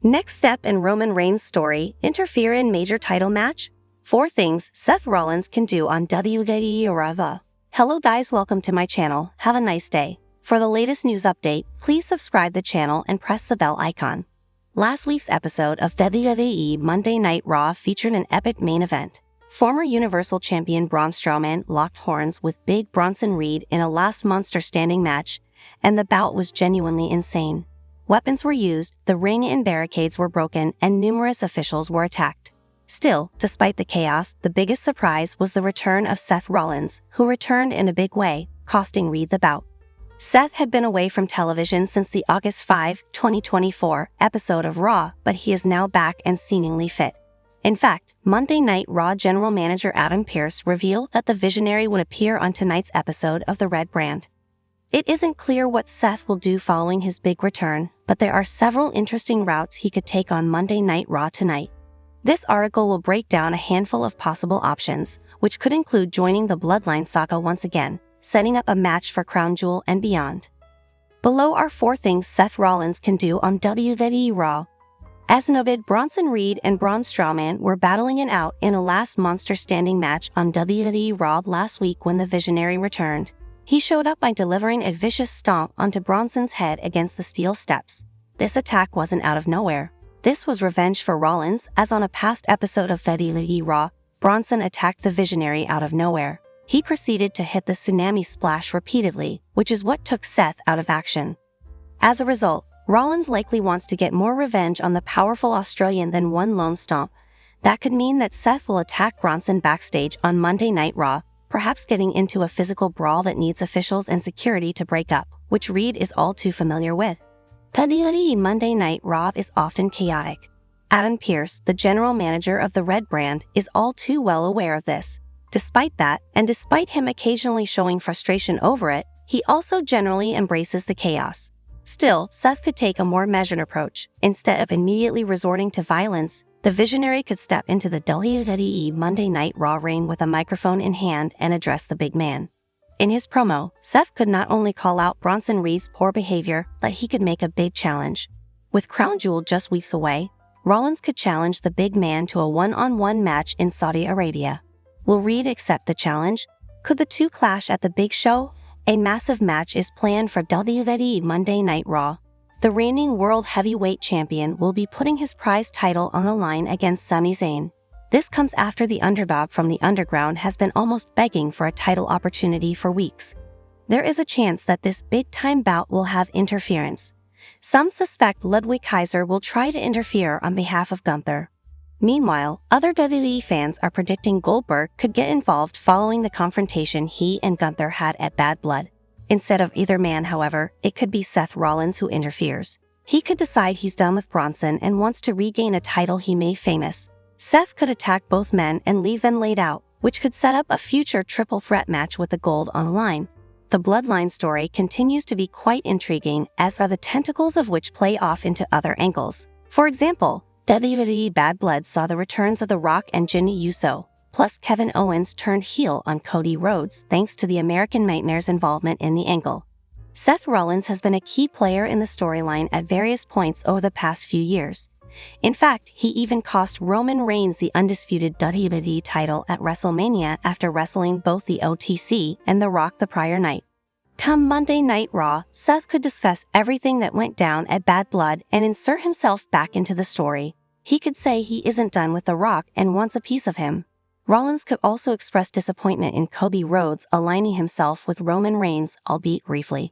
Next step in Roman Reigns' story, interfere in major title match? 4 things Seth Rollins can do on WWE RAW. Hello guys, welcome to my channel. Have a nice day. For the latest news update, please subscribe the channel and press the bell icon. Last week's episode of WWE Monday Night Raw featured an epic main event. Former Universal Champion Braun Strowman locked horns with Big Bronson Reed in a last monster standing match, and the bout was genuinely insane. Weapons were used, the ring and barricades were broken, and numerous officials were attacked. Still, despite the chaos, the biggest surprise was the return of Seth Rollins, who returned in a big way, costing Reed the bout. Seth had been away from television since the August 5, 2024 episode of Raw, but he is now back and seemingly fit. In fact, Monday Night Raw General Manager Adam Pearce revealed that the Visionary would appear on tonight's episode of the Red Brand. It isn't clear what Seth will do following his big return, but there are several interesting routes he could take on Monday Night Raw tonight. This article will break down a handful of possible options, which could include joining the Bloodline saga once again, setting up a match for Crown Jewel and beyond. Below are 4 things Seth Rollins can do on WWE RAW. As noted, Bronson Reed and Braun Strowman were battling it out in a last monster standing match on WWE RAW last week when the Visionary returned. He showed up by delivering a vicious stomp onto Bronson's head against the steel steps. This attack wasn't out of nowhere. This was revenge for Rollins, as on a past episode of WWE RAW, Bronson attacked the Visionary out of nowhere. He proceeded to hit the tsunami splash repeatedly, which is what took Seth out of action. As a result, Rollins likely wants to get more revenge on the powerful Australian than one lone stomp. That could mean that Seth will attack Bronson backstage on Monday Night Raw, perhaps getting into a physical brawl that needs officials and security to break up, which Reed is all too familiar with. WWE Monday Night Raw is often chaotic. Adam Pearce, the general manager of the Red Brand, is all too well aware of this. Despite that, and despite him occasionally showing frustration over it, he also generally embraces the chaos. Still, Seth could take a more measured approach. Instead of immediately resorting to violence, the Visionary could step into the WWE Monday Night Raw ring with a microphone in hand and address the big man. In his promo, Seth could not only call out Bronson Reed's poor behavior, but he could make a big challenge. With Crown Jewel just weeks away, Rollins could challenge the big man to a one-on-one match in Saudi Arabia. Will Reed accept the challenge? Could the two clash at the big show? A massive match is planned for WWE Monday Night Raw. The reigning World Heavyweight Champion will be putting his prize title on the line against Sami Zayn. This comes after the underdog from the underground has been almost begging for a title opportunity for weeks. There is a chance that this big-time bout will have interference. Some suspect Ludwig Kaiser will try to interfere on behalf of Gunther. Meanwhile, other WWE fans are predicting Goldberg could get involved following the confrontation he and Gunther had at Bad Blood. Instead of either man, however, it could be Seth Rollins who interferes. He could decide he's done with Bronson and wants to regain a title he made famous. Seth could attack both men and leave them laid out, which could set up a future triple threat match with the gold on the line. The Bloodline story continues to be quite intriguing, as are the tentacles of which play off into other angles. For example, WWE Bad Blood saw the returns of The Rock and Jimmy Uso, plus Kevin Owens turned heel on Cody Rhodes thanks to the American Nightmare's involvement in the angle. Seth Rollins has been a key player in the storyline at various points over the past few years. In fact, he even cost Roman Reigns the undisputed WWE title at WrestleMania after wrestling both the OTC and The Rock the prior night. Come Monday Night Raw, Seth could discuss everything that went down at Bad Blood and insert himself back into the story. He could say he isn't done with The Rock and wants a piece of him. Rollins could also express disappointment in Cody Rhodes aligning himself with Roman Reigns, albeit briefly.